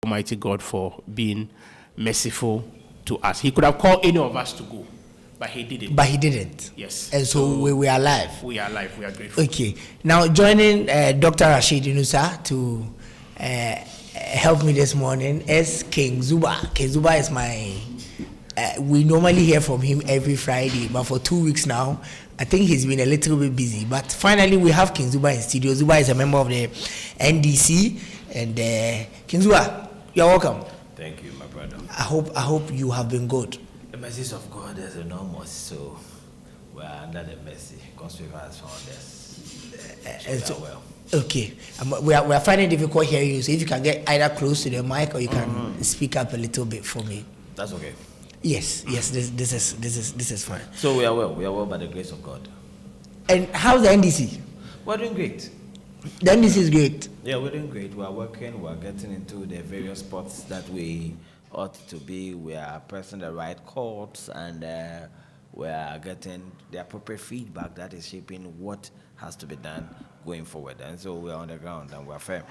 Almighty God for being merciful to us. He could have called any of us to go, but he didn't. But he didn't. Yes. And so we are alive. We are alive. We are grateful. Okay. Now joining Dr. Rashid Yunusa to help me this morning is King Zuba. King Zuba is my. We normally hear from him every Friday, but for 2 weeks now, I think he's been a little bit busy. But finally, we have King Zuba in studio. Zuba is a member of the NDC, and King Zuba, you're welcome. Thank you, my brother. I hope you have been good. The mercies of God is enormous, so we are under the mercy. God's favor has found us. So well. Okay, we are finding it difficult hearing you. So if you can get either close to the mic or you can speak up a little bit for me. That's okay. Yes. This is fine. So we are well. We are well by the grace of God. And how's the NDC? We're doing great. The NDC is great. Yeah, we're doing great. We are working. We are getting into the various spots that we ought to be. We are pressing the right chords, and we are getting the appropriate feedback that is shaping what has to be done going forward. And so we are on the ground and we are firm.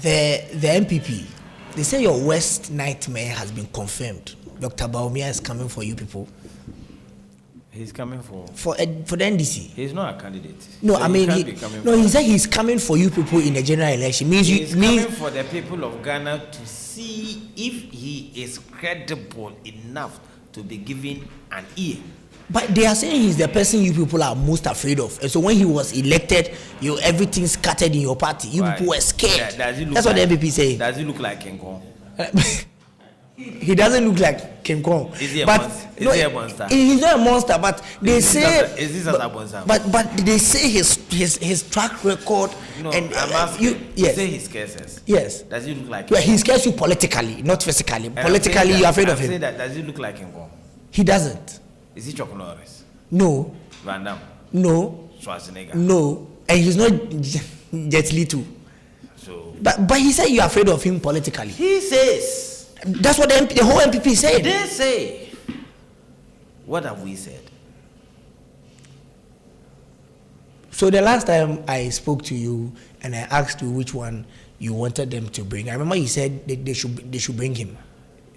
The MPP, they say your worst nightmare has been confirmed. Dr. Baumia is coming for you people. He's coming for the NDC. He's not a candidate. No, so I mean he said he's coming for you people in the general election. He's coming for the people of Ghana to see if he is credible enough to be given an ear. But they are saying he's the person you people are most afraid of. And so when he was elected, everything scattered in your party. You people were scared. That's what the MPP say. Does he look like King Kong? He doesn't look like King Kong. Is he a monster? Is he a monster? He's not a monster, but they say. Is this a monster? But they say his track record. No, and I'm asking. Yes. You say he scares us. Yes. Does he look like? Yeah, he scares you politically, not physically. Politically, you're afraid of him. Say that. Does he look like King Kong? He doesn't. Is he Chuck Norris? No. Van Damme? No. Schwarzenegger? No. And he's not Jet Li too. So. But he said you're afraid of him politically. He says. That's what the whole MPP said. They say. What have we said? So the last time I spoke to you and I asked you which one you wanted them to bring, I remember you said they should bring him.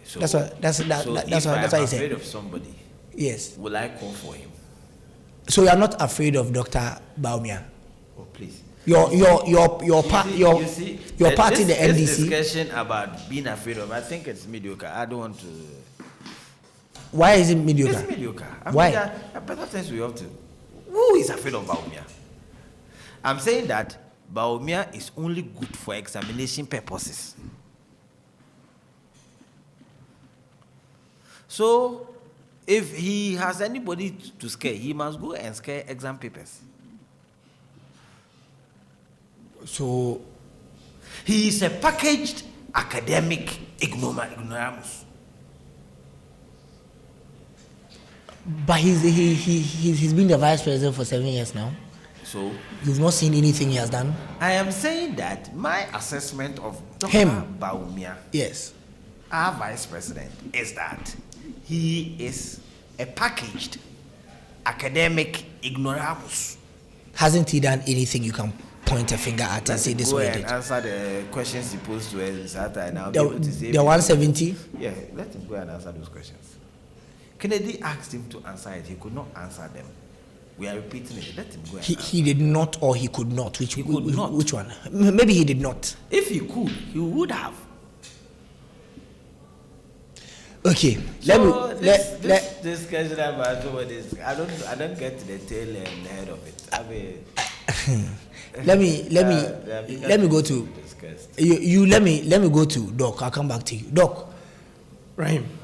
So, that's what he said. If I'm afraid of somebody, yes, will I call for him? So you are not afraid of Dr. Baumia? Oh, please. Your party, the NDC. This discussion about being afraid of, I think it's mediocre. I don't want to. Why is it mediocre? It's mediocre. Why? There are better things we have to. Who is afraid of Baumia? I'm saying that Baumia is only good for examination purposes. So, if he has anybody to scare, he must go and scare exam papers. So, he is a packaged academic ignoramus. But he's been the vice president for 7 years now. So you've not seen anything he has done? I am saying that my assessment of Dr. Baumia, yes, our vice president, is that he is a packaged academic ignoramus. Hasn't he done anything you can point a finger at and say this way? Go and answer the questions he posed to us and I'll the 170? Yeah, let him go and answer those questions. Kennedy asked him to answer it. He could not answer them. We are repeating it. Let him go and answer. He did not, or he could not. He could not. Which one? Maybe he did not. If he could, he would have. Okay. So this discussion about this, I don't get to the tail and head of it. I mean, let me go to you. Let me go to Doc. I'll come back to you, Doc. Rahim.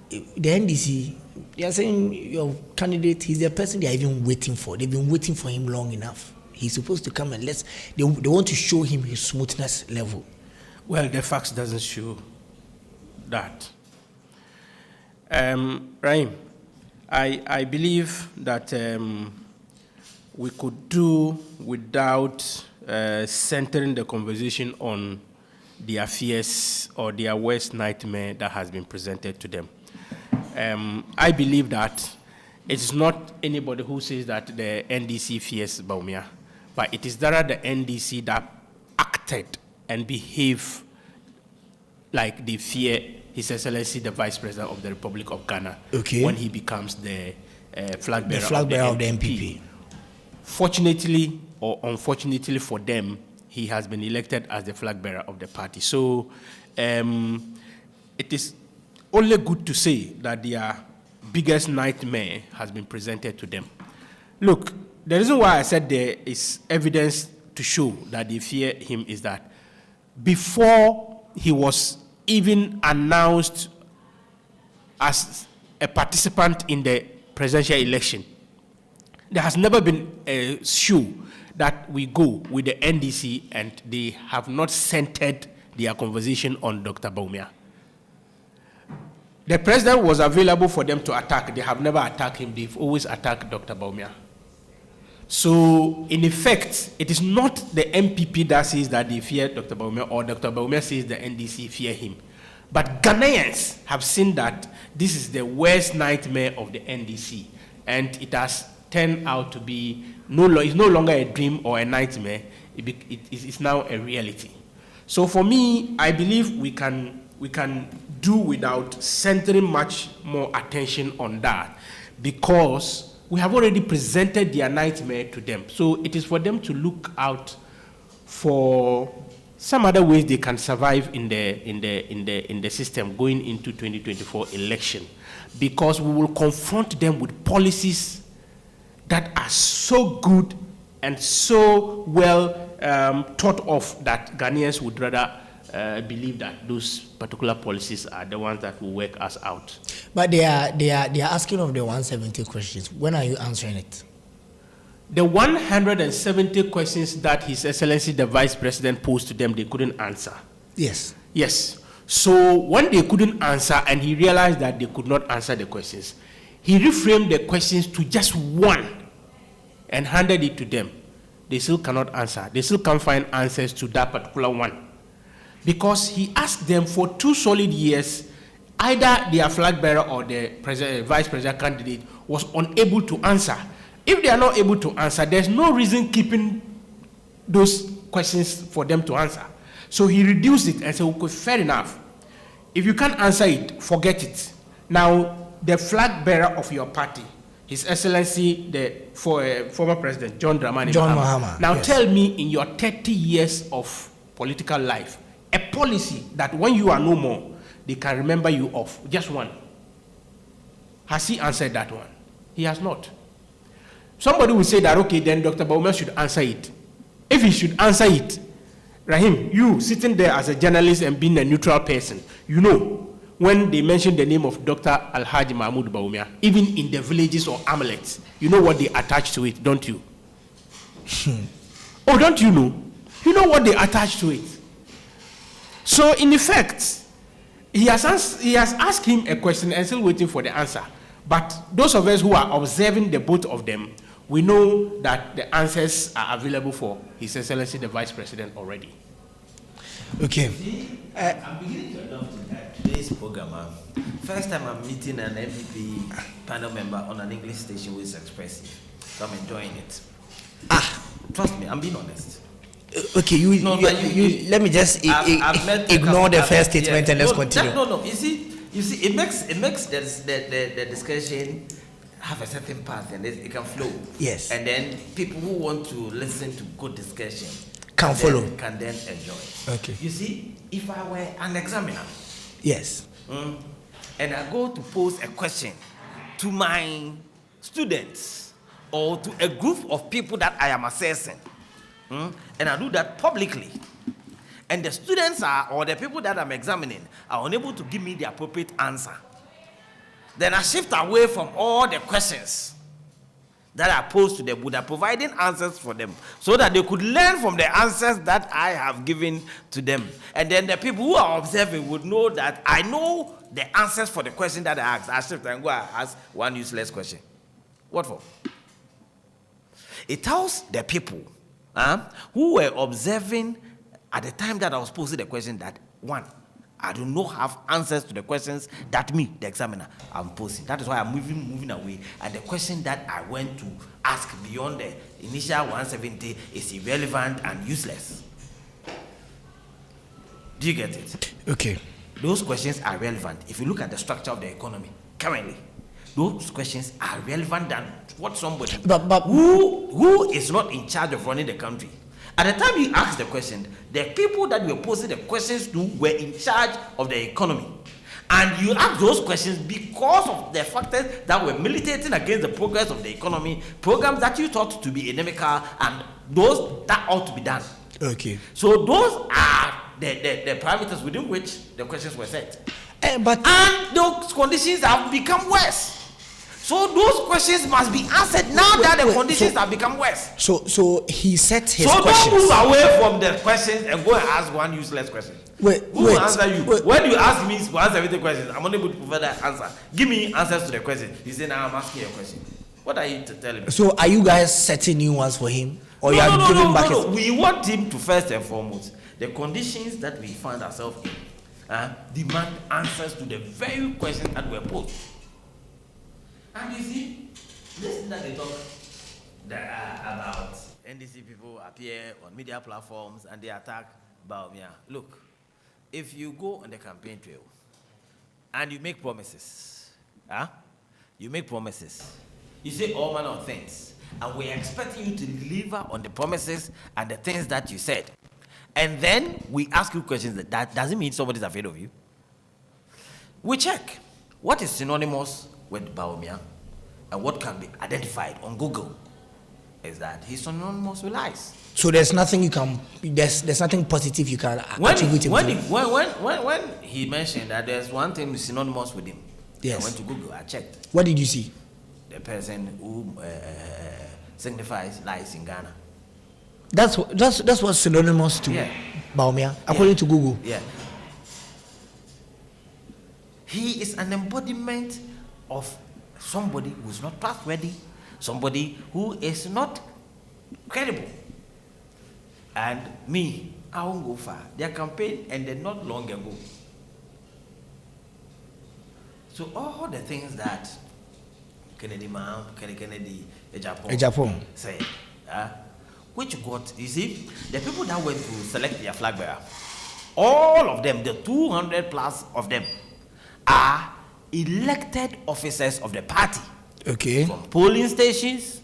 The NDC, they are saying your candidate, he's the person they are even waiting for. They've been waiting for him long enough. He's supposed to come and they want to show him his smoothness level. Well, the facts doesn't show that. Rahim, I believe that we could do without centering the conversation on their fears or their worst nightmare that has been presented to them. I believe that it's not anybody who says that the NDC fears Baumia, but it is rather the NDC that acted and behaved like they fear His Excellency the Vice President of the Republic of Ghana when he becomes the flag bearer of the MPP. Fortunately or unfortunately for them, he has been elected as the flag bearer of the party. So it is only good to say that their biggest nightmare has been presented to them. Look, the reason why I said there is evidence to show that they fear him is that before he was even announced as a participant in the presidential election, there has never been a show that we go with the NDC and they have not centered their conversation on Dr. Bawumia. The president was available for them to attack. They have never attacked him. They've always attacked Dr. Bawumia. So, in effect, it is not the MPP that says that they fear Dr. Bawumia or Dr. Bawumia says the NDC fear him. But Ghanaians have seen that this is the worst nightmare of the NDC. And it has turned out to be, it's no longer a dream or a nightmare. It's now a reality. So for me, I believe we can do without centering much more attention on that, because we have already presented their nightmare to them. So it is for them to look out for some other ways they can survive in the system going into 2024 election, because we will confront them with policies that are so good and so well thought of that Ghanaians would rather believe that those particular policies are the ones that will work us out. But they are asking of the 170 questions. When are you answering it? The 170 questions that His Excellency the Vice President posed to them, they couldn't answer. Yes. Yes. So when they couldn't answer and he realized that they could not answer the questions, he reframed the questions to just one and handed it to them. They still cannot answer. They still can't find answers to that particular one. Because he asked them for 2 solid years, either their flag bearer or the vice president candidate was unable to answer. If they are not able to answer, there's no reason keeping those questions for them to answer. So he reduced it and said, okay, fair enough. If you can't answer it, forget it. Now, the flag bearer of your party, His Excellency, the former President John Dramani Mahama. Now yes. Tell me, in your 30 years of political life, a policy that when you are no more, they can remember you of, just one. Has he answered that one? He has not. Somebody will say that, okay, then Dr. Bawumia should answer it. If he should answer it, Rahim, you sitting there as a journalist and being a neutral person, you know, when they mention the name of Dr. Alhaji Mahmoud Bawumia, even in the villages or hamlets, you know what they attach to it, don't you? Oh, don't you know? You know what they attach to it. So, in effect, he has asked him a question and still waiting for the answer. But those of us who are observing the both of them, we know that the answers are available for His Excellency the Vice President already. Okay. I'm beginning to adopt today's program. First time I'm meeting an MPP panel member on an English station who is expressive. So I'm enjoying it. Trust me, I'm being honest. Okay, let me just ignore the first statement and let's continue. No. You see, it makes the discussion have a certain path and it can flow. Yes. And then people who want to listen to good discussion can follow. Can then enjoy. Okay. You see, if I were an examiner, yes, and I go to pose a question to my students or to a group of people that I am assessing, and I do that publicly, and the students or the people that I'm examining are unable to give me the appropriate answer, then I shift away from all the questions that I pose to them without providing answers for them so that they could learn from the answers that I have given to them. And then the people who are observing would know that I know the answers for the question that I asked. I shift and go and ask one useless question. What for? It tells the people who were observing at the time that I was posing the question that, one, I do not have answers to the questions that me, the examiner, I'm posing. That is why I'm moving away. And the question that I went to ask beyond the initial 170 is irrelevant and useless. Do you get it? Okay. those questions are relevant. If you look at the structure of the economy currently, those questions are relevant than what somebody who is not in charge of running the country. At the time you asked the question, the people that you were posing the questions to were in charge of the economy. And you asked those questions because of the factors that were militating against the progress of the economy, programs that you thought to be inimical, and those that ought to be done. Okay. So those are the parameters within which the questions were set. And those conditions have become worse. So those questions must be answered now that the conditions have become worse. So he set his questions. So don't move away from the questions and go and ask one useless question. Who will answer you? When you ask me to answer everything questions, I'm unable to provide that answer. Give me answers to the question. He said, now I'm asking you a question. What are you telling me? So are you guys setting new ones for him? Or you are giving back? No. We want him to first and foremost, the conditions that we find ourselves in demand answers to the very questions that were posed. And you see, this thing that they talk about NDC people appear on media platforms and they attack Baumia. Look, if you go on the campaign trail and you make promises, you say all manner of things, and we're expecting you to deliver on the promises and the things that you said. And then we ask you questions that doesn't mean somebody's afraid of you. We check what is synonymous with Baumia and what can be identified on Google is that he's synonymous with lies. So there's nothing you can, there's nothing positive you can attribute him to. When he mentioned that there's one thing synonymous with him, yes. I went to Google, I checked. What did you see? The person who signifies lies in Ghana. That's what's synonymous to Baumia, according to Google. Yeah. He is an embodiment of somebody who is not trustworthy, somebody who is not credible. And me, I won't go far. Their campaign ended not long ago. So all the things that Kennedy, Japan said, which got, you see, the people that went to select their flag bearer, all of them, the 200 plus of them, are elected officers of the party. Okay. From polling stations,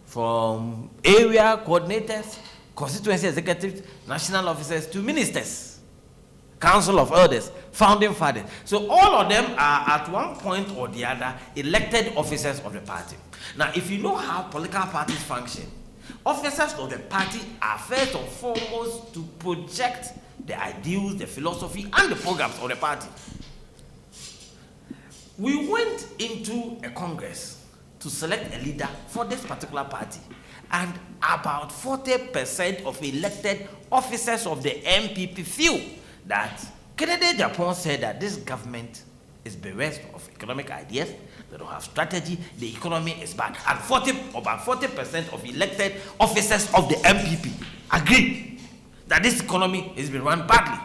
from area coordinators, constituency executives, national officers, to ministers, council of elders, founding fathers. So all of them are at one point or the other elected officers of the party. Now, if you know how political parties function, officers of the party are first and foremost to project the ideals, the philosophy, and the programs of the party. We went into a congress to select a leader for this particular party, and about 40% of elected officers of the MPP feel that Kennedy Japan said that this government is bereft of economic ideas, they don't have strategy, the economy is bad. And about 40% of elected officers of the MPP agree that this economy has been run badly.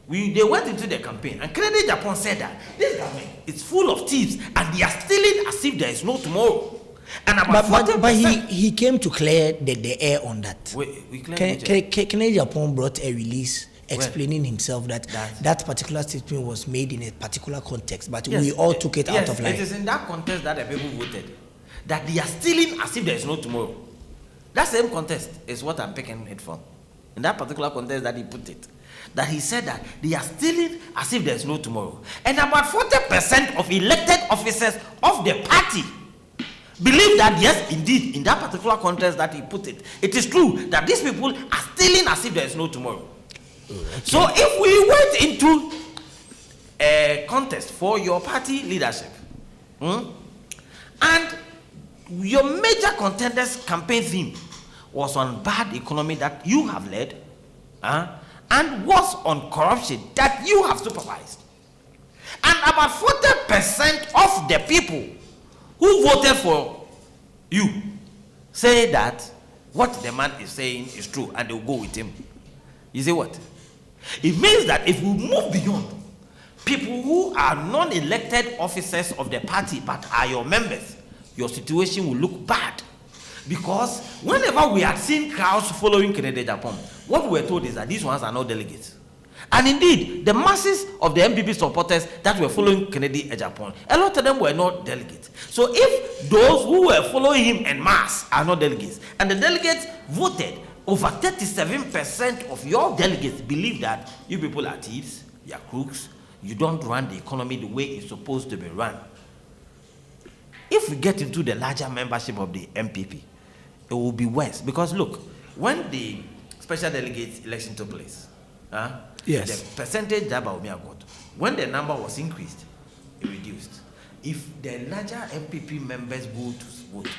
They went into the campaign, and Kennedy Japan said that this government is full of thieves and they are stealing as if there is no tomorrow. And about 40%. But he came to clear the air on that. Kennedy Japan brought a release explaining himself that particular statement was made in a particular context, but we all took it out of line. It is in that context that the people voted that they are stealing as if there is no tomorrow. That same context is what I'm picking it from. In that particular context that he put it, that he said that they are stealing as if there is no tomorrow. And about 40% of elected officers of the party believe that, yes, indeed, in that particular context that he put it, it is true that these people are stealing as if there is no tomorrow. Okay. So if we went into a contest for your party leadership, and your major contenders' campaign theme was on bad economy that you have led, and was on corruption that you have supervised, and about 40% of the people who voted for you say that what the man is saying is true and they will go with him, you say what? It means that if we move beyond people who are non-elected officers of the party but are your members, your situation will look bad. Because whenever we had seen crowds following Kennedy Japan, what we were told is that these ones are not delegates. And indeed, the masses of the MPP supporters that were following Kennedy Ejapon, a lot of them were not delegates. So if those who were following him en masse are not delegates, and the delegates voted, over 37% of your delegates believe that you people are thieves, you are crooks, you don't run the economy the way it's supposed to be run. If we get into the larger membership of the MPP, it will be worse. Because look, when the special delegates election took place, yes, the percentage that Bawumia got, when the number was increased, it reduced. If the larger MPP members go to vote,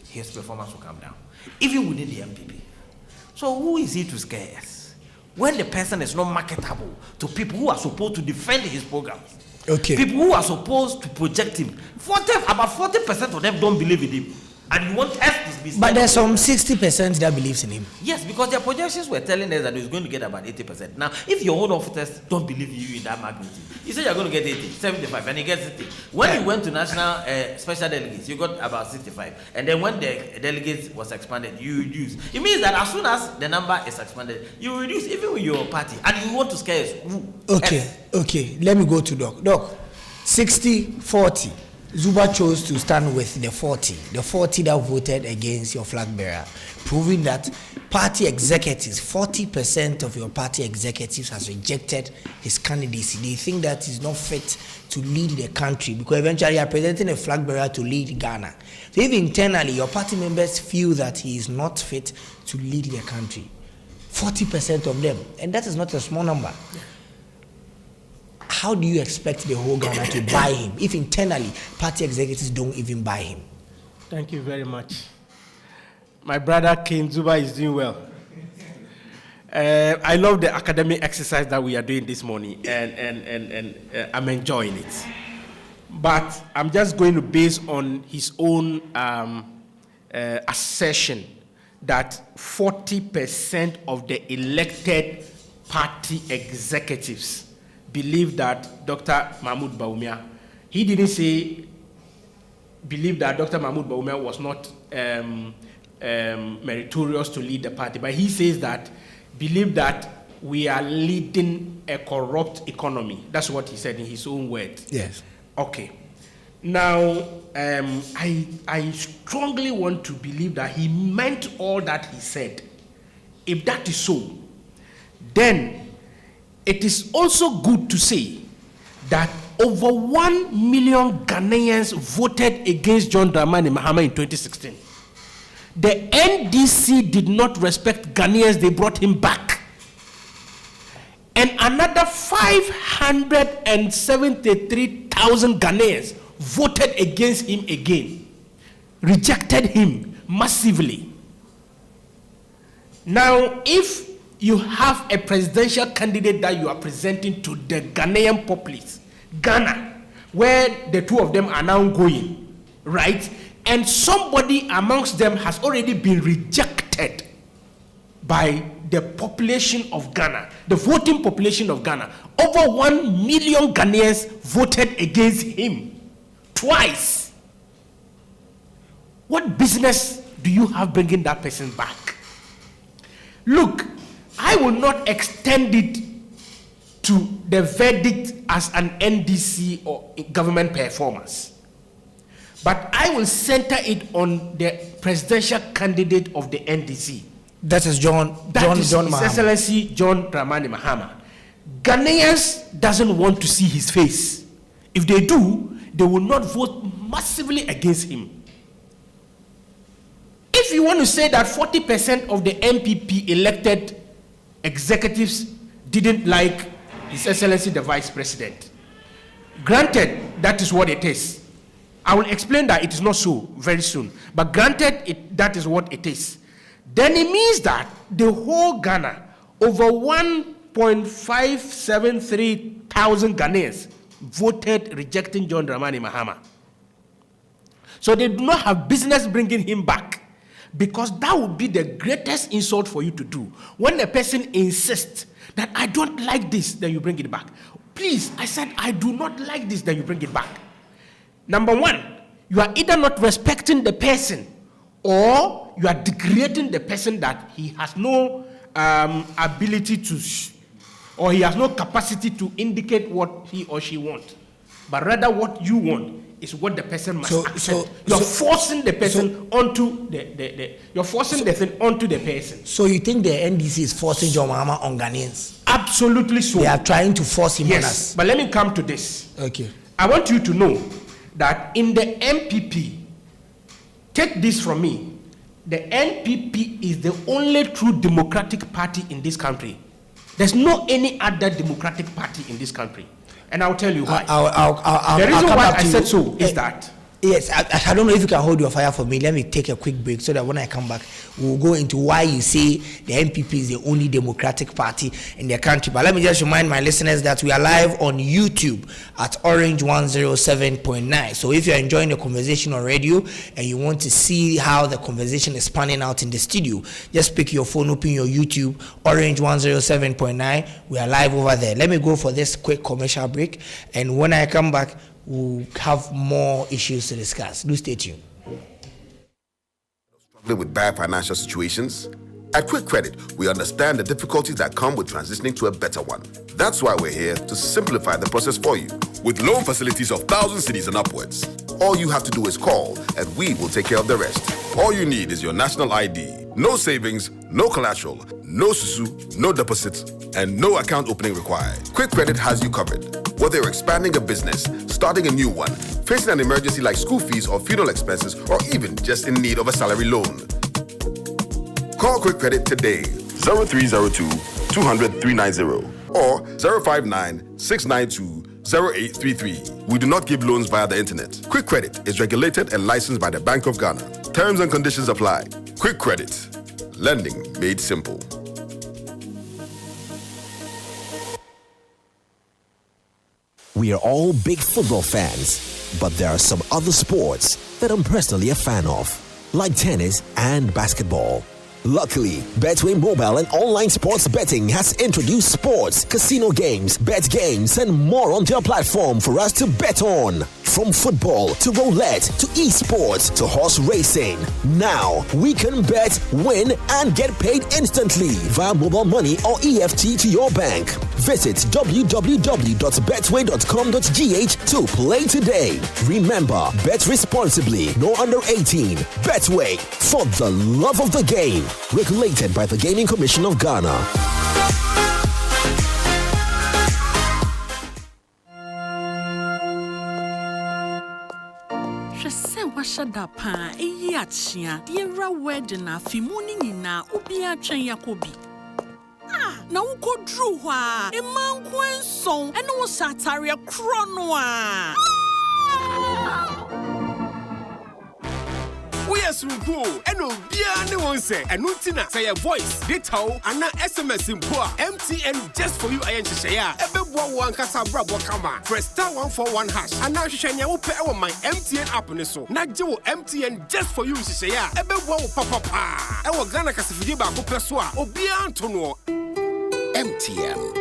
his performance will come down, even within the MPP. So who is he to scare us? When the person is not marketable to people who are supposed to defend his programs, people who are supposed to project him, about 40% of them don't believe in him. And you want us to be. But there's some 60% that believes in him. Yes, because their projections were telling us that he was going to get about 80%. Now, if your own officers don't believe you in that magnitude, you say you're going to get 80, 75, and he gets 80. When you went to national special delegates, you got about 65. And then when the delegates was expanded, you reduce. It means that as soon as the number is expanded, you reduce even with your party. And you want to scare us. Okay. Let me go to Doc. Doc, 60-40. Zuba chose to stand with the 40 that voted against your flag bearer, proving that party executives, 40% of your party executives has rejected his candidacy. They think that he's not fit to lead the country because eventually you are presenting a flag bearer to lead Ghana. So if internally your party members feel that he is not fit to lead the country, 40% of them, and that is not a small number. How do you expect the whole Ghana to buy him if internally party executives don't even buy him? Thank you very much. My brother King Zuba is doing well. I love the academic exercise that we are doing this morning, and I'm enjoying it. But I'm just going to base on his own assertion that 40% of the elected party executives believe that Dr. Mahmoud Bawumia, he didn't say believe that Dr. Mahmoud Bawumia was not meritorious to lead the party, but he says that believe that we are leading a corrupt economy. That's what he said in his own words. Yes. Okay. Now, I strongly want to believe that he meant all that he said. If that is so, then it is also good to say that over 1 million Ghanaians voted against John Dramani Mahama in 2016. The NDC did not respect Ghanaians, they brought him back. And another 573,000 Ghanaians voted against him again, rejected him massively. Now, if you have a presidential candidate that you are presenting to the Ghanaian populace, Ghana, where the two of them are now going, right? And somebody amongst them has already been rejected by the population of Ghana, the voting population of Ghana. Over 1 million Ghanaians voted against him twice. What business do you have bringing that person back? Look, I will not extend it to the verdict as an NDC or government performance, but I will center it on the presidential candidate of the NDC. That is John His Excellency John Dramani Mahama. Ghanaians doesn't want to see his face. If they do, they will not vote massively against him. If you want to say that 40% of the MPP elected executives didn't like His Excellency the Vice President, granted, that is what it is. I will explain that it is not so very soon, but granted, that is what it is. Then it means that the whole Ghana, over 1.573 thousand Ghanaians voted rejecting John Dramani Mahama. So they do not have business bringing him back, because that would be the greatest insult for you to do. When a person insists that I don't like this, then you bring it back. Please, I said I do not like this, then you bring it back. Number one, you are either not respecting the person, or you are degrading the person that he has no ability to, or he has no capacity to indicate what he or she wants, but rather what you want is what the person must accept. You're forcing the person onto you're forcing the thing onto the person. So you think the NDC is forcing John Mahama on Ghanaians? Absolutely so. They are trying to force him on us. But let me come to this. Okay. I want you to know that in the NPP, take this from me, the NPP is the only true democratic party in this country. There's no any other democratic party in this country. And I'll tell you why. The reason why I said so is that. Yes, I don't know if you can hold your fire for me. Let me take a quick break so that when I come back, we'll go into why you say the NPP is the only democratic party in the country. But let me just remind my listeners that we are live on YouTube at Orange 107.9. So if you're enjoying the conversation on radio and you want to see how the conversation is panning out in the studio, just pick your phone, open your YouTube, Orange 107.9. We are live over there. Let me go for this quick commercial break. And when I come back, we'll have more issues to discuss. Do stay tuned. Struggling with bad financial situations? At Quick Credit, we understand the difficulties that come with transitioning to a better one. That's why we're here to simplify the process for you. With loan facilities of 1,000 cedis and upwards, all you have to do is call and we will take care of the rest. All you need is your national ID. No savings, no collateral, no susu, no deposits, and no account opening required. Quick Credit has you covered. Whether you're expanding a business, starting a new one, facing an emergency like school fees or funeral expenses, or even just in need of a salary loan. Call Quick Credit today, 0302 200 390 or 059 692 0833. We do not give loans via the internet. Quick Credit is regulated and licensed by the Bank of Ghana. Terms and conditions apply. Quick Credit. Lending made simple. We are all big football fans, but there are some other sports that I'm personally a fan of, like tennis and basketball. Luckily, Betway mobile and online sports betting has introduced sports, casino games, bet games, and more on their platform for us to bet on. From football to roulette to esports to horse racing. Now we can bet, win, and get paid instantly via mobile money or EFT to your bank. Visit www.betway.com.gh to play today. Remember, bet responsibly, no under 18. Betway, for the love of the game. Regulated by the Gaming Commission of Ghana. Washada pa eyachia yera wedding na fimuni nyina obi atwen yakobi na ukodru hɔ a emanko enson ene wo satare kro no a Yes, Ruko, and Obia ne won say, and Nutina say a voice, detail, and SMS in poor, MTN just for you, I am to say, Ebebo one Casa Brabo Kama, press star 141 hash, and now Shania will pay on my MTN app on so. Not Joe MTN just for you to say, Ebebo Papa, I will Ghana Casafiba, Pessoa, Obia Antonio. MTN.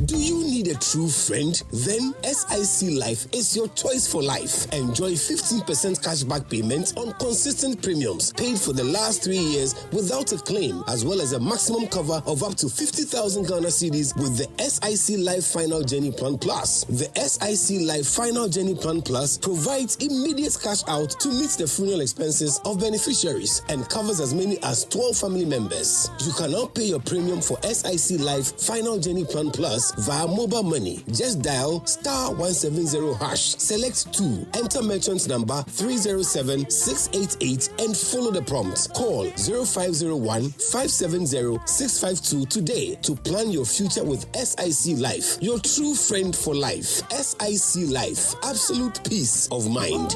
Do you need a true friend? Then SIC Life is your choice for life. Enjoy 15% cashback payments on consistent premiums paid for the last 3 years without a claim, as well as a maximum cover of up to 50,000 Ghana cedis with the SIC Life Final Journey Plan Plus. The SIC Life Final Journey Plan Plus provides immediate cash out to meet the funeral expenses of beneficiaries and covers as many as 12 family members. You can now pay your premium for SIC Life Final Journey Plan Plus via mobile money. Just dial star 170 hash, select 2, enter merchant number 307688 and follow the prompts. Call 0501 570 652 today to plan your future with SIC Life, your true friend for life. SIC Life, absolute peace of mind.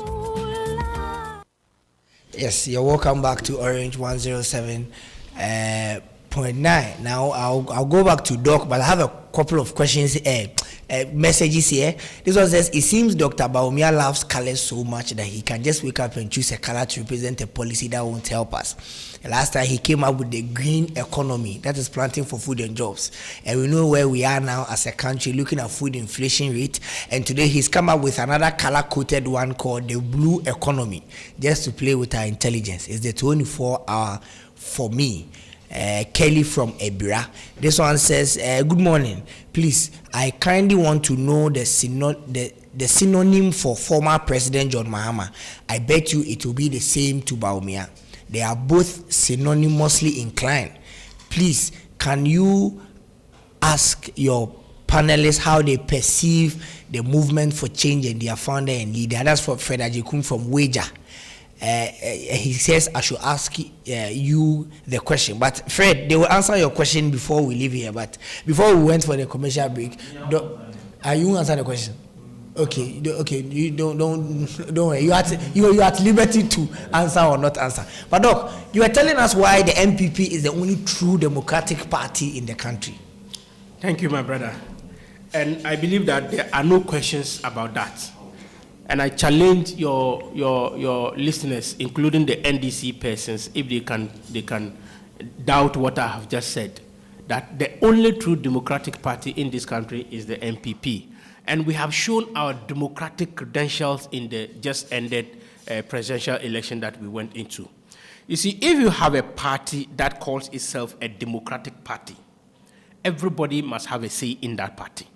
Yes, you're welcome back to Orange 107.9. Now I'll go back to Doc, but I have a couple of questions, messages here. This one says, it seems Dr. Baumia loves colors so much that he can just wake up and choose a color to represent a policy that won't help us. The last time he came up with the green economy, that is planting for food and jobs. And we know where we are now as a country looking at food inflation rate. And today he's come up with another color-coded one called the blue economy, just to play with our intelligence. It's the 24-hour for me. Kelly from Ebira. This one says, good morning. Please, I kindly want to know the synonym for former President John Mahama. I bet you it will be the same to Bawumia. They are both synonymously inclined. Please, can you ask your panelists how they perceive the movement for change and their founder and leader? That's for Fred Ajikun from Wager. He says I should ask you the question, but Fred, they will answer your question before we leave here. But before we went for the commercial break, you answer the question. Okay, you don't worry. You are at liberty to answer or not answer. But Doc, you are telling us why the MPP is the only true democratic party in the country. Thank you, my brother. And I believe that there are no questions about that. And I challenge your listeners, including the NDC persons, if they can doubt what I have just said, that the only true democratic party in this country is the MPP. And we have shown our democratic credentials in the just ended presidential election that we went into. You see, if you have a party that calls itself a democratic party, everybody must have a say in that party.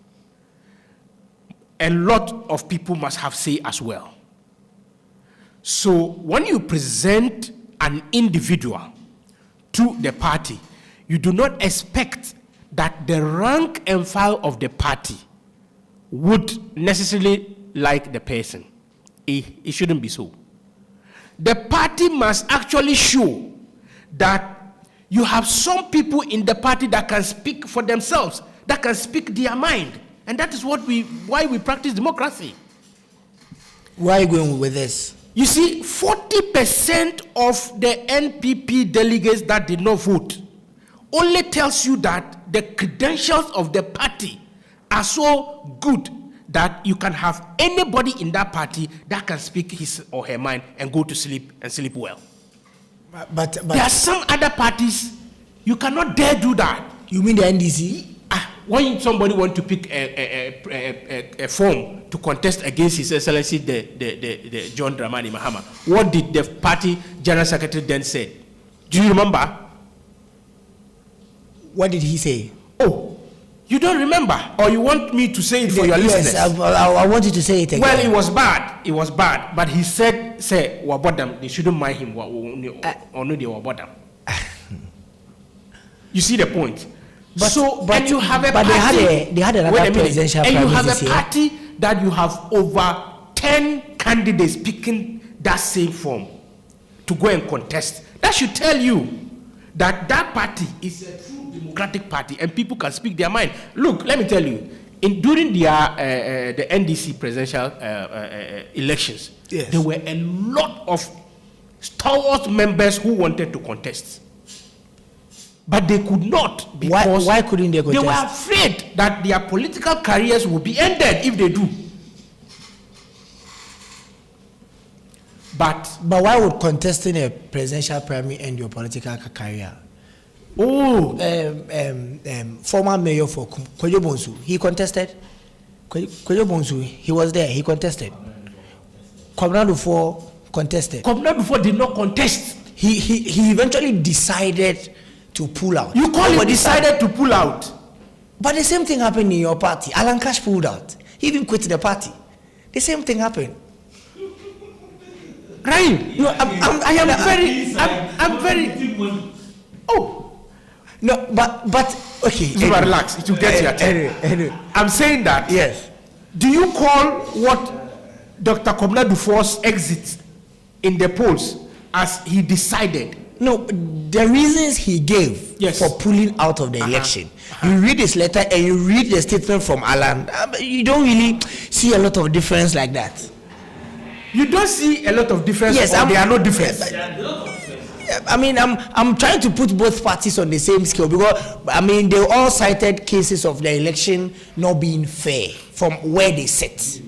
A lot of people must have say as well. So when you present an individual to the party, you do not expect that the rank and file of the party would necessarily like the person. It shouldn't be so. The party must actually show that you have some people in the party that can speak for themselves, that can speak their mind. And that is why we practice democracy. Why are you going with this? You see, 40% of the NPP delegates that did not vote only tells you that the credentials of the party are so good that you can have anybody in that party that can speak his or her mind and go to sleep and sleep well. But there are some other parties you cannot dare do that. You mean the NDC? When somebody want to pick a form to contest against His Excellency the John Dramani Mahama, what did the party general secretary then say? Do you remember? What did he say? Oh, you don't remember, or you want me to say it for your listeners? Yes, I want you to say it again. Well, it was bad. It was bad. But he said, "Say, wabodam, they shouldn't mind him. Or no, they wabodam." You see the point. But you have a party. They had another presidential and you have a this year. party that you have over 10 candidates picking that same form to go and contest. That should tell you that that party is a true democratic party and people can speak their mind. Look, let me tell you, during the NDC presidential elections, yes, there were a lot of stalwart members who wanted to contest. But they could not because why couldn't they contest? They were afraid that their political careers would be ended if they do. But why would contesting a presidential primary end your political career? Oh, former mayor for Kwadwo Bonsu, he contested. Kwadwo Bonsu, he was there, he contested. Kwabena Dufo contested. Kwabena Dufo did not contest. He eventually decided to pull out. You call it decided to pull out? But the same thing happened in your party. Alan Cash pulled out. He even quit the party. The same thing happened. Right? No, I'm very. Oh. No, but okay. Anyway, relax. It will get your attention. Anyway. I'm saying that. Yes. Do you call what Dr. Kwabena Dufour's exit in the polls as he decided? No, the reasons he gave for pulling out of the election. You read his letter and you read the statement from Alan. You don't really see a lot of difference like that. You don't see a lot of difference. Yes, there are no difference. I mean, I'm trying to put both parties on the same scale because I mean they all cited cases of the election not being fair from where they sit.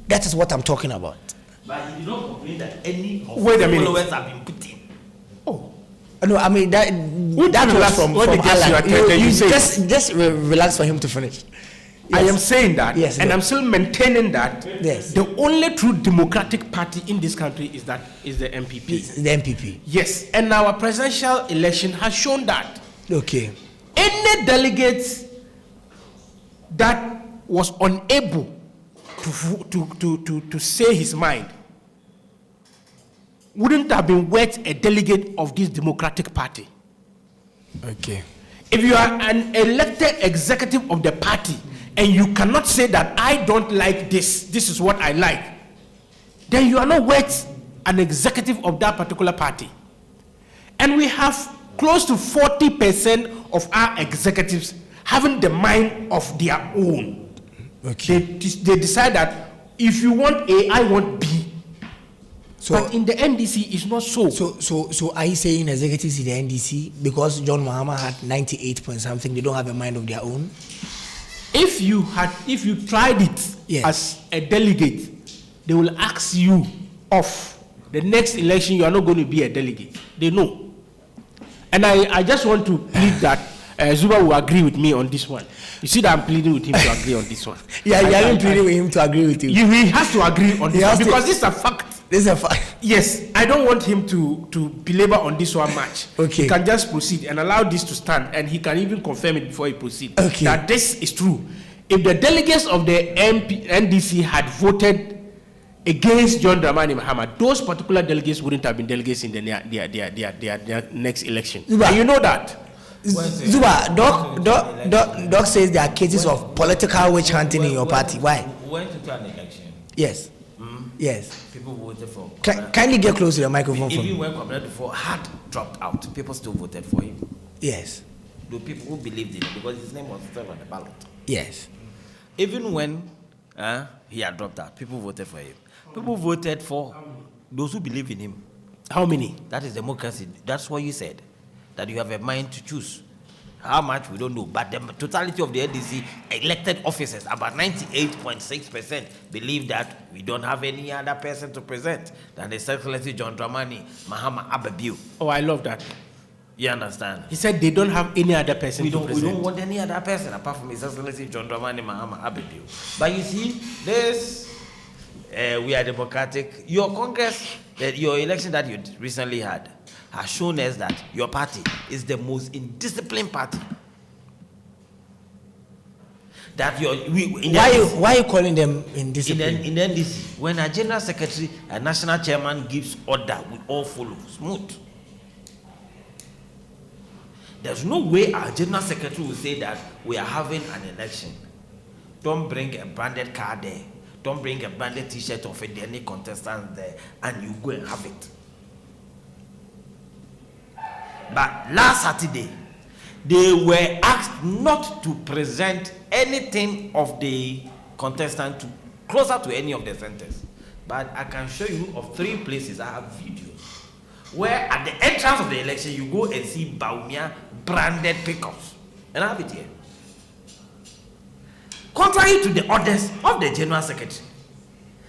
That is what I'm talking about. But you do not complain that any of the followers have been put in. Oh. No, I mean that was from Alan. You just relax for him to finish. Yes. I am saying that, yes, and I'm still maintaining that. Yes. The only true democratic party in this country is the MPP. The MPP. Yes, and our presidential election has shown that. Okay. Any delegate that was unable to say his mind wouldn't have been worth a delegate of this Democratic Party. Okay. If you are an elected executive of the party and you cannot say that I don't like this is what I like, then you are not worth an executive of that particular party. And we have close to 40% of our executives having the mind of their own. Okay. They decide that if you want A, I want B. So, but in the NDC, it's not so. So are you saying executives in the NDC, because John Mahama had 98 point something, they don't have a mind of their own? If you tried it as a delegate, they will ask you off. The next election, you are not going to be a delegate. They know. And I just want to plead that Zuba will agree with me on this one. You see that I'm pleading with him to agree on this one. Yeah, you haven't pleaded with him to agree with you. He has to agree on this one because this is a fact. This is a fact. Yes, I don't want him to belabor on this one much. Okay. He can just proceed and allow this to stand, and he can even confirm it before he proceeds. Okay. That this is true. If the delegates of the NDC had voted against John Dramani Mahama, those particular delegates wouldn't have been delegates in their next election. Zuba, and you know that. Zuba, Doc says there are cases of political witch hunting in your party. Why? We went into an election. Yes. Yes. People voted for. Kindly get close to the microphone for me. Even when Comrade before had dropped out, people still voted for him. Yes. The people who believed in it, because his name was still on the ballot. Yes. Even when he had dropped out, people voted for him. People voted for those who believe in him. How many? That is democracy. That's what you said, that you have a mind to choose. How much, we don't know. But the totality of the NDC elected officers, about 98.6%, believe that we don't have any other person to present than the Excellency John Dramani Mahama Ababiu. Oh, I love that. You understand? He said they don't have any other person to present. We don't want any other person apart from His Excellency John Dramani Mahama Ababiu. But you see, this, we are democratic. Your Congress, your election that you recently had, has shown us that your party is the most indisciplined party. That why are you calling them indisciplined? In NDC, when a general secretary, a national chairman gives order, we all follow smooth. There's no way our general secretary will say that we are having an election. Don't bring a branded car there. Don't bring a branded T-shirt of any contestant there, and you go and have it. But last Saturday, they were asked not to present anything of the contestant closer to any of the centers. But I can show you of 3 places. I have videos where at the entrance of the election you go and see Baumia branded pickups, and I have it here. Contrary to the orders of the general secretary.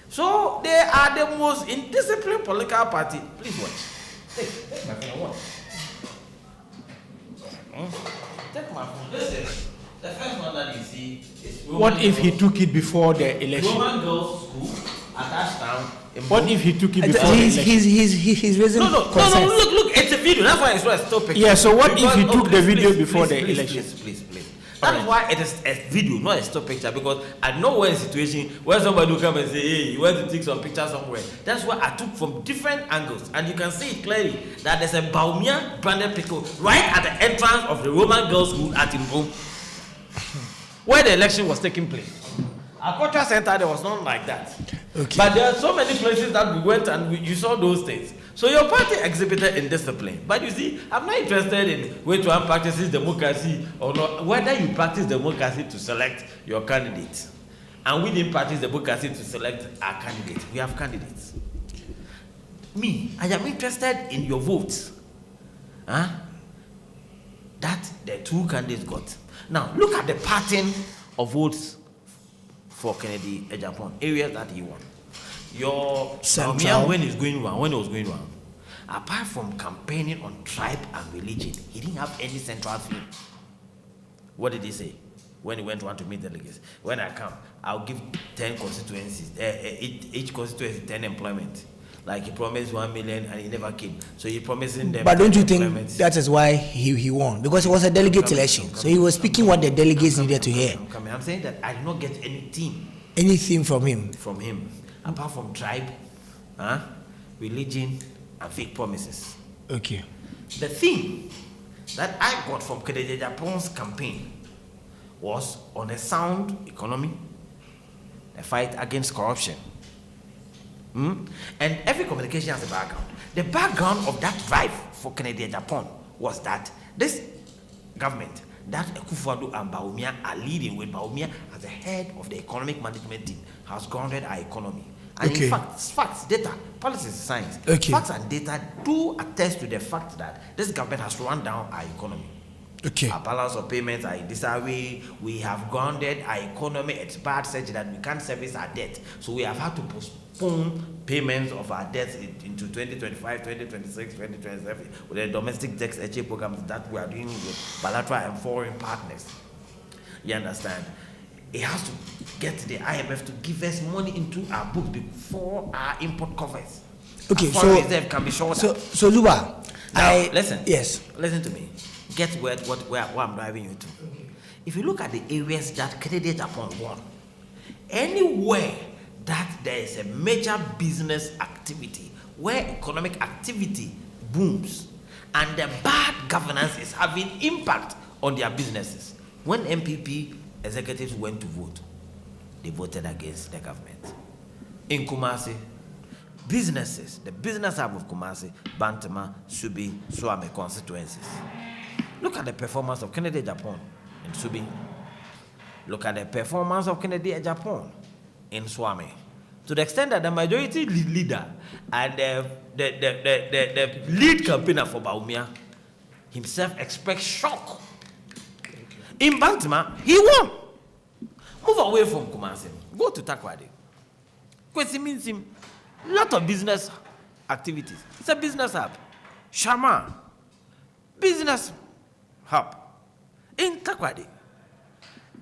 So they are the most indisciplined political party. Please watch. Take my phone. Watch. Take my phone. This is the first one that you see. What if he took it before the election? Roman Girls School attached down. What if he took it before the election? He's raising No, look, it's a video. That's why it's a stop picture. Yeah, so what if he took the video before the election? Please. That is why it is a video, not a stop picture, because I know when a situation where somebody will come and say, hey, you want to take some pictures somewhere. That's why I took from different angles, and you can see it clearly that there's a Baumia branded pickle right at the entrance of the Roman Girls School at Imbo, where the election was taking place. Our cultural center, there was none like that. Okay. But there are so many places that we went and you saw those things. So your party exhibited indiscipline. But you see, I'm not interested in whether one practices democracy or not. Whether you practice democracy to select your candidates, and we didn't practice democracy to select our candidates. We have candidates. Me, I am interested in your votes. That the 2 candidates got. Now, look at the pattern of votes for Kennedy Ejapon, areas that he won. Your Central, when it was going wrong, apart from campaigning on tribe and religion, he didn't have any central theme. What did he say when he went to meet delegates? When I come, I'll give 10 constituencies, each constituency 10 employment. Like he promised 1 million and he never came. So he promising them. But don't you think that is why he won? Because it was a delegate election. So he was speaking what the delegates needed to hear. I'm saying that I did not get anything. Anything from him? From him. Apart from tribe, religion, and fake promises. Okay. The thing that I got from Kennedy Japan's campaign was on a sound economy, a fight against corruption. And every communication has a background. The background of that drive for Kennedy Japan was that this government, that Akufo-Addo and Bawumia are leading, with Bawumia as the head of the economic management team, has grounded our economy. And in facts, data, policies, science, facts and data do attest to the fact that this government has run down our economy. Our balance of payments are in disarray. We have grounded our economy. It's bad such that we can't service our debt. So we have had to postpone payments of our debts into 2025, 2026, 2027 with the domestic debt exchange programs that we are doing with bilateral and foreign partners. You understand? It has to get the IMF to give us money into our book before our import covers. Okay, so reserve can be shorter. So Luba, listen. Yes. Listen to me. Get where I'm driving you to. If you look at the areas that Kennedy Japan won, anywhere that there is a major business activity, where economic activity booms, and the bad governance is having impact on their businesses. When MPP executives went to vote, they voted against the government. In Kumasi, businesses, the business hub of Kumasi, Bantama, Subi, Swami constituencies. Look at the performance of Kennedy Japan in Subi. Look at the performance of Kennedy Japan in Swami. To the extent that the majority leader and the lead campaigner for Bawumia himself expressed shock. In Bantama, he won. Move away from Kumasi. Go to Takoradi. Kwesi means him. Lot of business activities. It's a business hub. Shama, business hub. In Takoradi.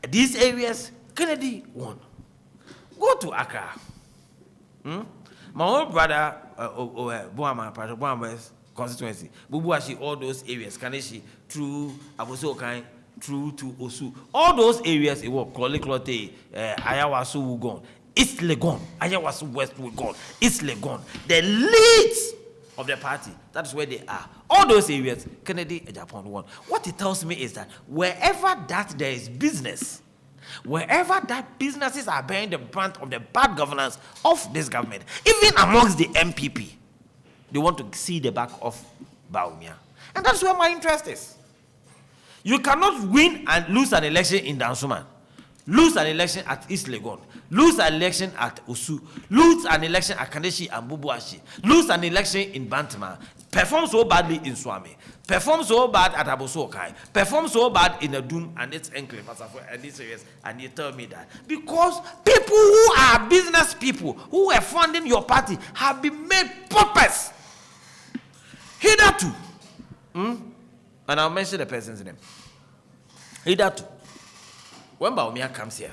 These areas, Kennedy won. Go to Accra. My own brother, Boama's constituency, Bubuashi, all those areas, Kaneshi, through Abusokai, through to Osu. All those areas, it was Klote, Ayawasu Wugon, East Legon, Ayawasu West Wugon, East Legon. The leads of the party, that's where they are. All those areas, Kennedy Japan won. What it tells me is that wherever that there is business, wherever that businesses are bearing the brunt of the bad governance of this government, even amongst the MPP, they want to see the back of Bawumia. And that's where my interest is. You cannot win and lose an election in Dansuman, lose an election at East Legon, lose an election at Osu, lose an election at Kaneshi and Bubuashi, lose an election in Bantama, perform so badly in Swami, perform so bad at Abosokai, perform so bad in Adum and its enclave and these areas, and you tell me that because people who are business people who are funding your party have been made purpose hitherto. And I'll mention the person's name. Hitherto, when Bawumia comes here,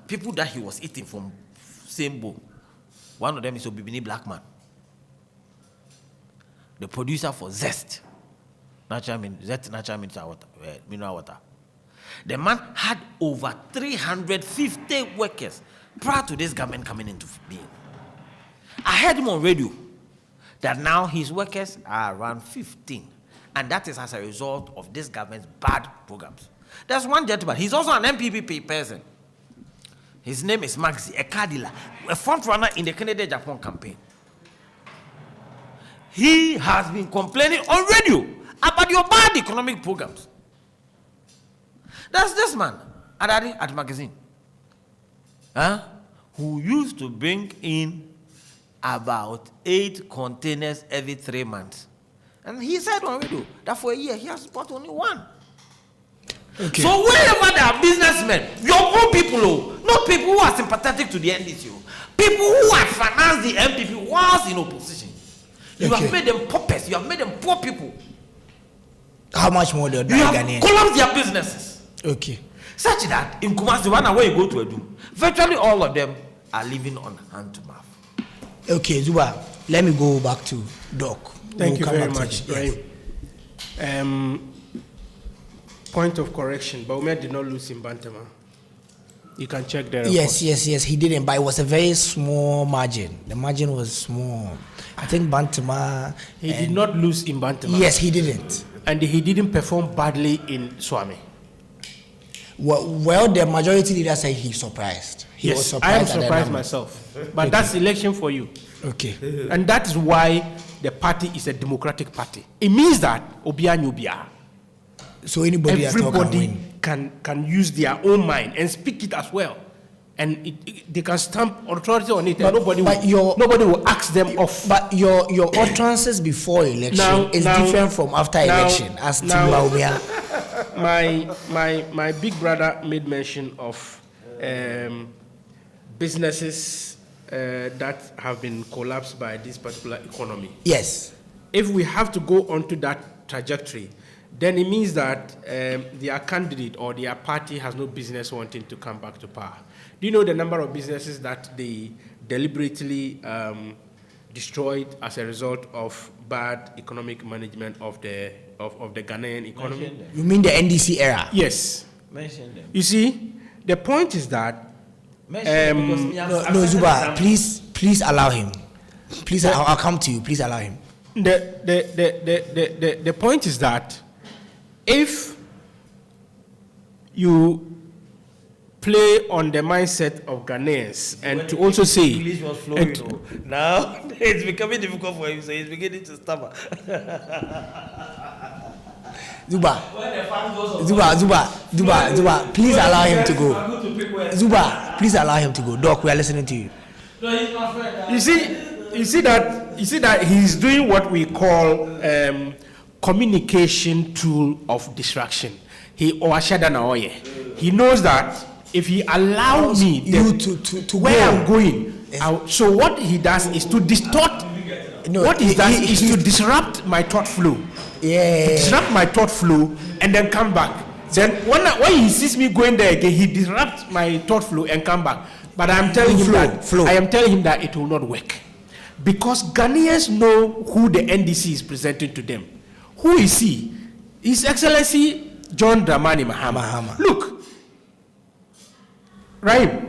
people that he was eating from same bowl, one of them is Obibini Blackman, the producer for Zest natural mineral water. The man had over 350 workers prior to this government coming into being. I heard him on radio that now his workers are around 15, and that is as a result of this government's bad programs. There's one gentleman, he's also an MPP person. His name is Maxi Ekadila, a front runner in the Kennedy Japan campaign. He has been complaining on radio about your bad economic programs. That's this man, Adadi at magazine, who used to bring in about 8 containers every 3 months. And he said on radio that for a year he has bought only 1. Okay. So wherever there are businessmen, your own people, not people who are sympathetic to the NDC, people who have financed the MPP whilst in opposition, you have made them paupers, you have made them poor people. How much more do you have collapsed their businesses? Okay. Such that in Kumasi, one where you go to Edu, virtually all of them are living on hand to mouth. Okay, Zuba, let me go back to Doc. Thank you come very back to much, it. Rahim. Point of correction, Baumia did not lose in Bantama. You can check there. Yes, he didn't, but it was a very small margin. The margin was small. I think Bantama. He did not lose in Bantama. Yes, he didn't. And he didn't perform badly in Swami. Well, the majority leader said he's surprised. He was surprised. I am surprised myself. But that's election for you. Okay. And that is why the party is a democratic party. It means that Obia Nubia. So everybody can use their own mind and speak it as well. And they can stamp authority on it, and nobody will ask them off. But your utterances before election is different from after election. As my big brother made mention of businesses that have been collapsed by this particular economy. Yes. If we have to go onto that trajectory, then it means that their candidate or their party has no business wanting to come back to power. Do you know the number of businesses that they deliberately destroyed as a result of bad economic management of the Ghanaian economy? You mean the NDC era? Yes. Mention them. You see, the point is that no, Zuba, please allow him. Please, I'll come to you. Please allow him. The point is that if you play on the mindset of Ghanaians and to also say English was flowing, now it's becoming difficult for him, so he's beginning to stammer. Zuba, please allow him to go. Zuba, please allow him to go. Doc, we are listening to you. You see that he's doing what we call communication tool of distraction. He knows that if he allows me to where go. I'm going, so what he does is to distort. No, what he does is to disrupt my thought flow. Yeah. Disrupt my thought flow and then come back. Then when he sees me going there again, he disrupts my thought flow and come back. But I'm telling him I am telling him that it will not work. Because Ghanaians know who the NDC is presenting to them. Who is he? His Excellency John Dramani Mahama. Look, right?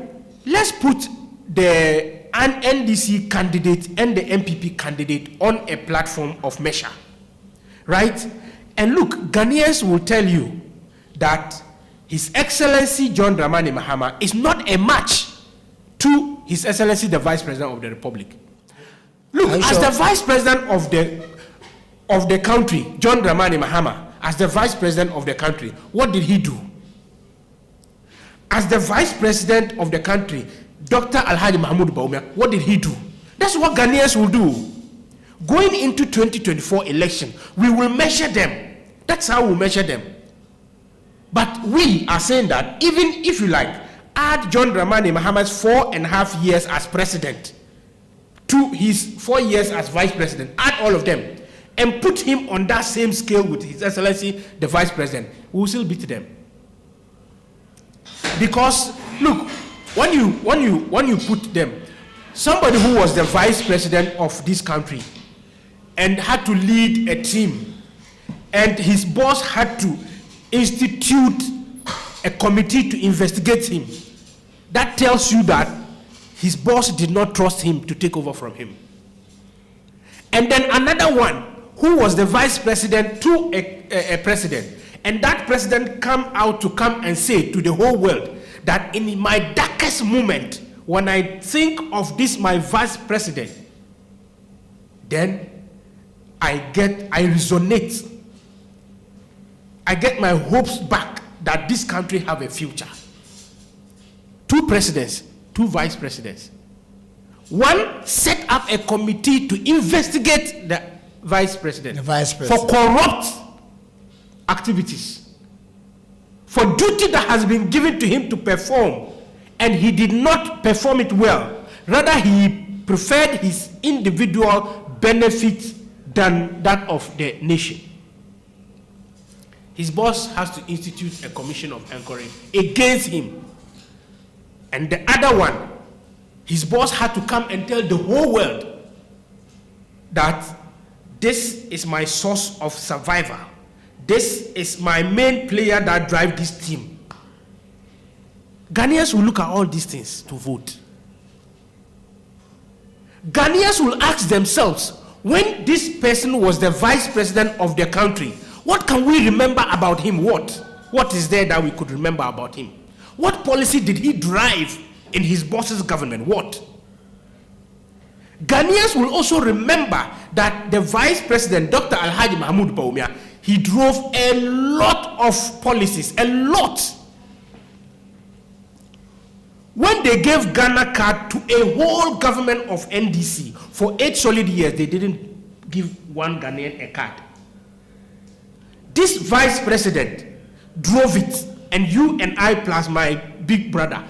Let's put an NDC candidate and the MPP candidate on a platform of measure, right? And look, Ghanaians will tell you that His Excellency John Dramani Mahama is not a match to His Excellency the Vice President of the Republic. Look, as the Vice President of the country, John Dramani Mahama, as the Vice President of the country, what did he do? As the Vice President of the country, Dr. Alhaji Mahmoud Baumia, what did he do? That's what Ghanaians will do. Going into 2024 election, we will measure them. That's how we measure them. But we are saying that even if you like, add John Dramani Mahama's 4.5 years as president to his 4 years as vice president, add all of them and put him on that same scale with His Excellency the Vice President, we will still beat them. Because look, when you put them, somebody who was the Vice President of this country and had to lead a team, and his boss had to institute a committee to investigate him, that tells you that his boss did not trust him to take over from him. And then another one who was the vice president to a president, and that president come and say to the whole world that in my darkest moment, when I think of this my vice president, then I resonate. I get my hopes back that this country have a future. 2 presidents, 2 vice presidents. One set up a committee to investigate the vice president, for corrupt activities, for duty that has been given to him to perform, and he did not perform it well. Rather, he preferred his individual benefit than that of the nation. His boss has to institute a commission of inquiry against him. And the other one, his boss had to come and tell the whole world that this is my source of survival. This is my main player that drives this team. Ghanaians will look at all these things to vote. Ghanaians will ask themselves, when this person was the vice president of the country, what can we remember about him? What is there that we could remember about him? What policy did he drive in his boss's government? What? Ghanaians will also remember that the vice president, Dr. Alhaji Mahmoud Bawumia, he drove a lot of policies, a lot. When they gave Ghana card to a whole government of NDC for 8 solid years, they didn't give one Ghanaian a card. This vice president drove it, and you and I plus my big brother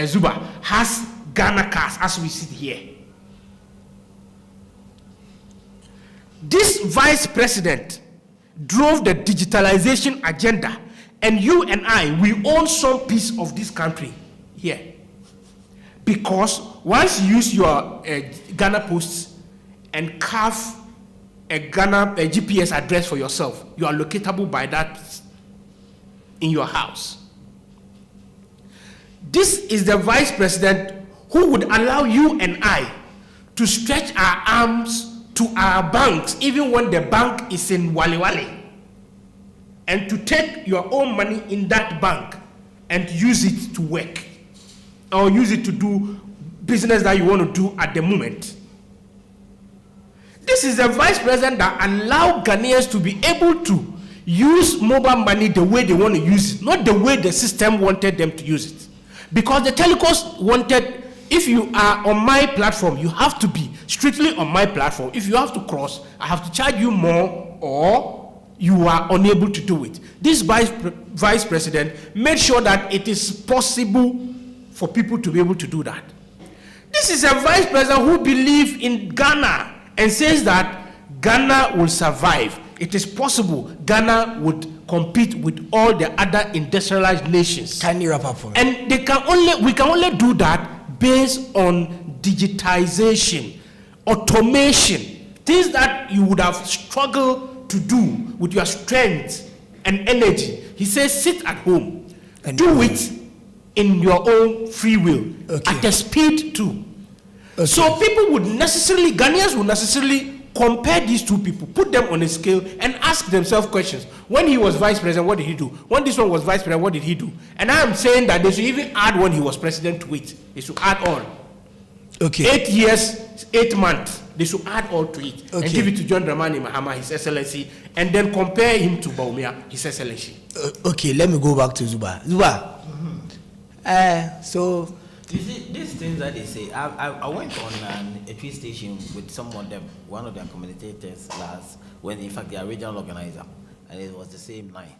Zuba has Ghana cards as we sit here. This vice president drove the digitalization agenda, and you and I, we own some piece of this country here. Because once you use your Ghana Posts and carve a GPS address for yourself, you are locatable by that in your house. This is the vice president who would allow you and I to stretch our arms to our banks, even when the bank is in Wali Wali, and to take your own money in that bank and use it to work, or use it to do business that you want to do at the moment. This is the vice president that allowed Ghanaians to be able to use mobile money the way they want to use it, not the way the system wanted them to use it. Because the telecos wanted, if you are on my platform, you have to be strictly on my platform. If you have to cross, I have to charge you more, or you are unable to do it. This vice president made sure that it is possible for people to be able to do that. This is a vice president who believes in Ghana and says that Ghana will survive. It is possible Ghana would compete with all the other industrialized nations. Can you wrap up for me? And we can only do that based on digitization, automation, things that you would have struggled to do with your strength and energy. He says, sit at home and do it in your own free will, at the speed too. So people would necessarily, Ghanaians would necessarily compare these two people, put them on a scale, and ask themselves questions. When he was vice president, what did he do? When this one was vice president, what did he do? And I am saying that they should even add when he was president to it. They should add all. 8 years, 8 months. They should add all to it and give it to John Dramani Mahama, His Excellency, and then compare him to Bawumia, His Excellency. Okay, let me go back to Zuba. Zuba. So you see, these things that they say, I went on a tweet station with some of them, one of their commentators last, when in fact the original organizer, and it was the same line.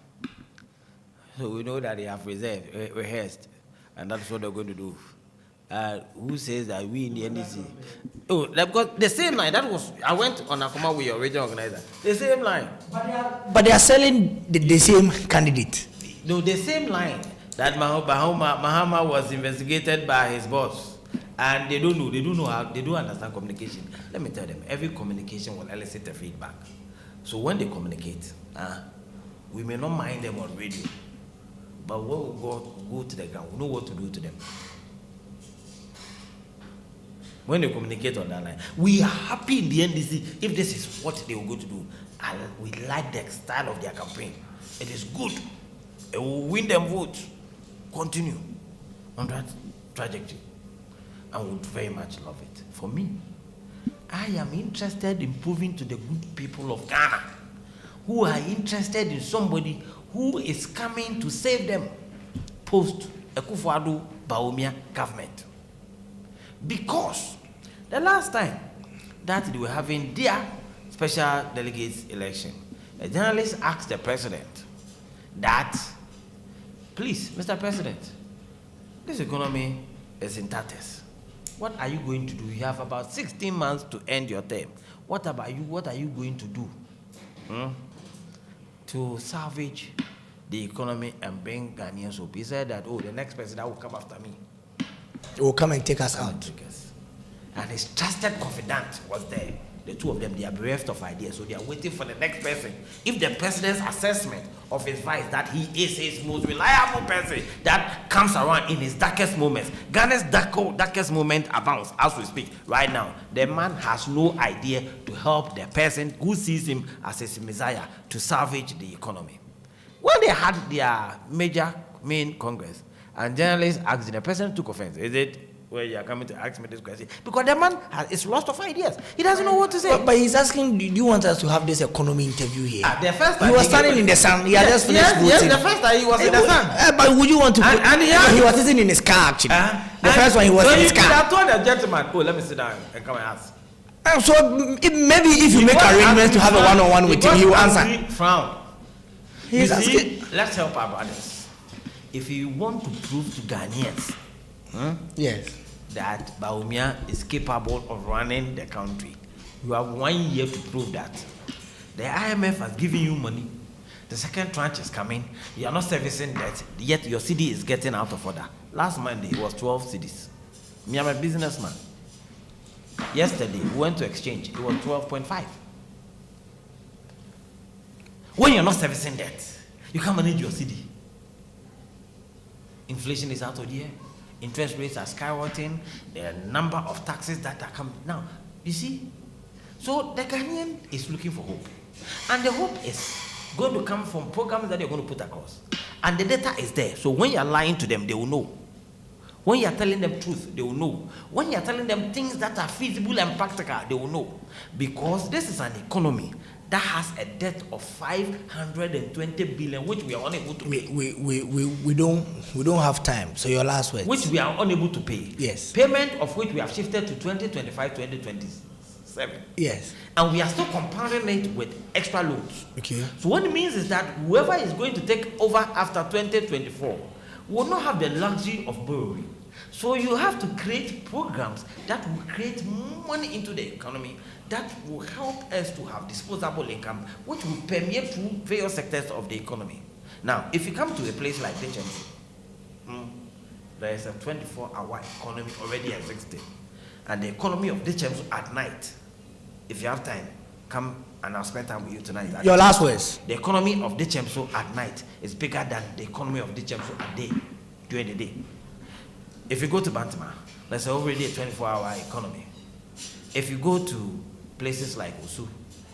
So we know that they have rehearsed, and that's what they're going to do. Who says that we in the NDC? Oh, they've got the same line. That was, I went on Akoma with your original organizer. The same line. But they are selling the same candidate. No, the same line. That Mahama was investigated by his boss, and they don't know how, they don't understand communication. Let me tell them, every communication will elicit a feedback. So when they communicate, we may not mind them on radio, but when we go to the ground, we know what to do to them. When they communicate on that line, we are happy in the NDC if this is what they will go to do. And we like the style of their campaign. It is good. It will win them votes. Continue on that trajectory. I would very much love it. For me, I am interested in proving to the good people of Ghana who are interested in somebody who is coming to save them post Akufo-Addo Bawumia government. Because the last time that they were having their special delegates election, a journalist asked the president that, please, Mr. President, this economy is in tatters. What are you going to do? You have about 16 months to end your term. What about you? What are you going to do to salvage the economy and bring Ghanaians up? He said that, the next president will come after me. He will come and take us out. And his trusted confidant was there. the two of them, they are bereft of ideas, so they are waiting for the next person. If the president's assessment of his vice that he is his most reliable person that comes around in his darkest moments, Ghana's darkest moment abounds as we speak right now. The man has no idea to help the person who sees him as his messiah to salvage the economy. When they had their main congress, and journalists asked, the president took offense. Is it where you are coming to ask me this question? Because the man is lost of ideas. He doesn't know what to say. But he's asking, do you want us to have this economy interview here? The first time he was standing in the sun. He had just finished voting. Yes, the first time he was in the sun. But would you want to? He was sitting in his car actually. The first one he was in his car. I told the gentleman, oh, let me sit down and come and ask. So maybe if you make arrangements to have a one-on-one with him, he will answer. Frown. He's asking. Let's help our brothers. If you want to prove to Ghanaians, yes, that Bawumia is capable of running the country, you have 1 year to prove that. The IMF has given you money. The second tranche is coming. You are not servicing debt, yet your CD is getting out of order. Last Monday, it was 12 CDs. Me, I'm a businessman. Yesterday, we went to exchange. It was 12.5. When you're not servicing debt, you can't manage your CD. Inflation is out of the air. Interest rates are skyrocketing. There are a number of taxes that are coming. Now, you see, so the Ghanaian is looking for hope. And the hope is going to come from programs that you're going to put across. And the data is there. So when you're lying to them, they will know. When you're telling them truth, they will know. When you're telling them things that are feasible and practical, they will know. Because this is an economy that has a debt of 520 billion, which we are unable to pay. We don't have time. So your last words. Which we are unable to pay. Yes. Payment of which we have shifted to 2025, 2027. Yes. And we are still compounding it with extra loans. Okay. So what it means is that whoever is going to take over after 2024 will not have the luxury of borrowing. So you have to create programs that will create money into the economy that will help us to have disposable income, which will permeate through various sectors of the economy. Now, if you come to a place like HMC, there is a 24-hour economy already existing. And the economy of HMC at night, if you have time, come and I'll spend time with you tonight. Your last words. The economy of HMC at night is bigger than the economy of HMC at day, during the day. If you go to Bantama, there's already a 24-hour economy. If you go to places like Osu,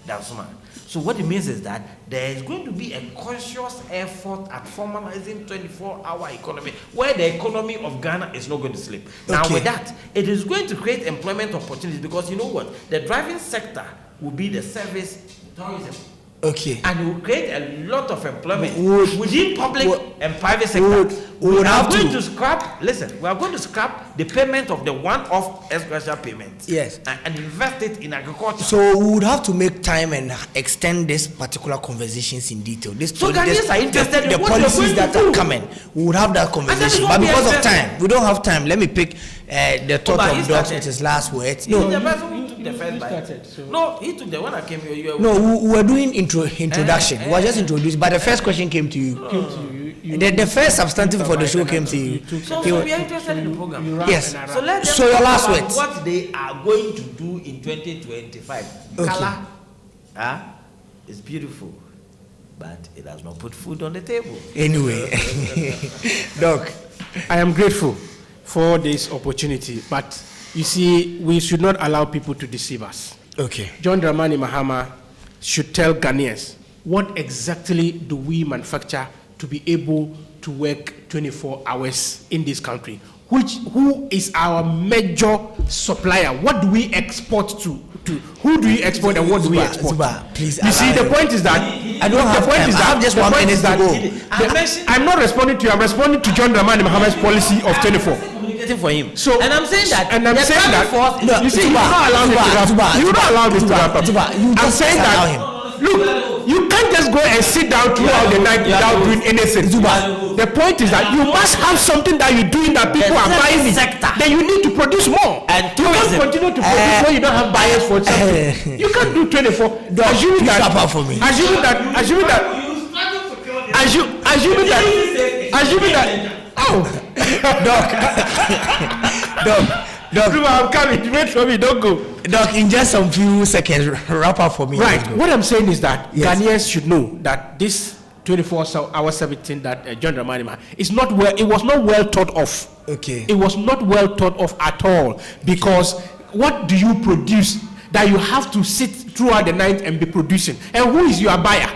Dausuma. So what it means is that there is going to be a conscious effort at formalizing 24-hour economy where the economy of Ghana is not going to sleep. Now with that, it is going to create employment opportunities because you know what? The driving sector will be the service tourism. Okay. And it will create a lot of employment within public and private sector. We are going to scrap the payment of the one-off extra payment. Yes. And invest it in agriculture. So we would have to make time and extend this particular conversations in detail. So Ghanaians are interested in the what policies that are coming. We would have that conversation. But because of time, we don't have time. Let me pick the thought of Doc with his last words. No, the person who took the first bite. No, he took the one that came here. No, we were doing introduction. We were just introduced, but the first question came to you. The first substantive for the show came to you. So we are interested in the program. Yes. So let them your last words. What they are going to do in 2025. Okay. Color is beautiful, but it does not put food on the table. Anyway, Doc, I am grateful for this opportunity, but you see, we should not allow people to deceive us. Okay. John Dramani Mahama should tell Ghanaians what exactly do we manufacture to be able to work 24 hours in this country. Who is our major supplier? What do we export to? Who do we export and what do we export? Zuba, please. You see, the point is that I don't have time. I have just 1 minute to go. I'm not responding to you. I'm responding to John Dramani Mahama's policy of 24. For him. So, and I'm saying that. No, you see, you don't allow me to wrap up. You don't allow me to wrap up. I'm saying that. Look, you can't just go and sit down throughout the night without doing anything. The point is that you must have something that you're doing that people are buying it. Then you need to produce more. And you can't continue to produce when you don't have buyers for something. You can't do 24. Assuming that. Oh, Doc. I'm coming. Wait for me. Don't go. Doc, in just some few seconds, wrap up for me. Right. What I'm saying is that Yes. Ghanaians should know that this 24-hour 17 that John Dramani is not well. It was not well thought of. Okay. It was not well thought of at all, because what do you produce that you have to sit throughout the night and be producing? And who is your buyer?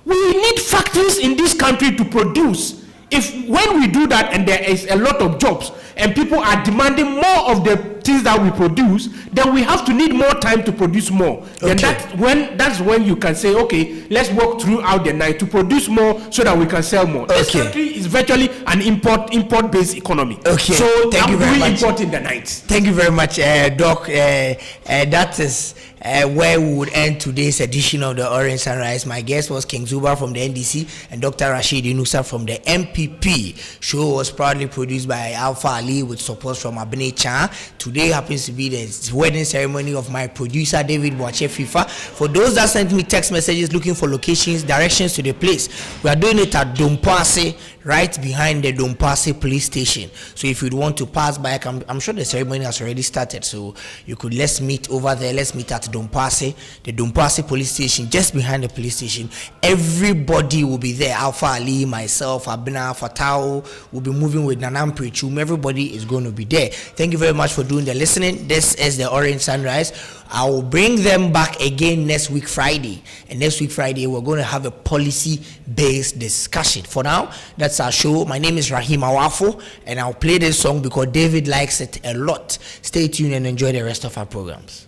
We need factories in this country to produce. When we do that and there is a lot of jobs and people are demanding more of the things that we produce, then we have to need more time to produce more. Okay. Then that's when you can say, okay, let's work throughout the night to produce more so that we can sell more. This Okay. country is virtually an import-based economy. Okay. So Thank you very we much. import in the night. Thank you very much, Doc. That is where we would end today's edition of the Orange Sunrise. My guest was King Zuba from the NDC and Dr. Rashid Yunusa from the MPP. Show was proudly produced by Alpha Ali with support from Abene Chan. Today happens to be the wedding ceremony of my producer David Boache FIFA. For those that sent me text messages looking for locations, directions to the place, we are doing it at Dompase, right behind the Dompase police station. So if you'd want to pass by, I'm sure the ceremony has already started, so you could let's meet over there. Let's meet at Dompase, the Dompase police station, just behind the police station. Everybody will be there. Alpha Ali, myself, Abena, Fatao will be moving with Nanam Prichum. Everybody is going to be there. Thank you very much for doing the listening. This is the Orange Sunrise. I will bring them back again next week Friday, and next week Friday we're going to have a policy-based discussion. For now, that's our show. My name is Rahim Awafo, and I'll play this song because David likes it a lot. Stay tuned and enjoy the rest of our programs.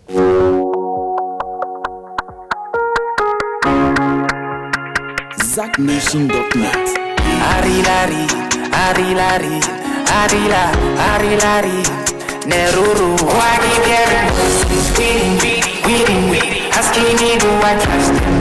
ZackNation.net. Arilari, Arilari, Arila, Arilari, Neruru, Wagi, Gary, Weeding, asking me do I trust him,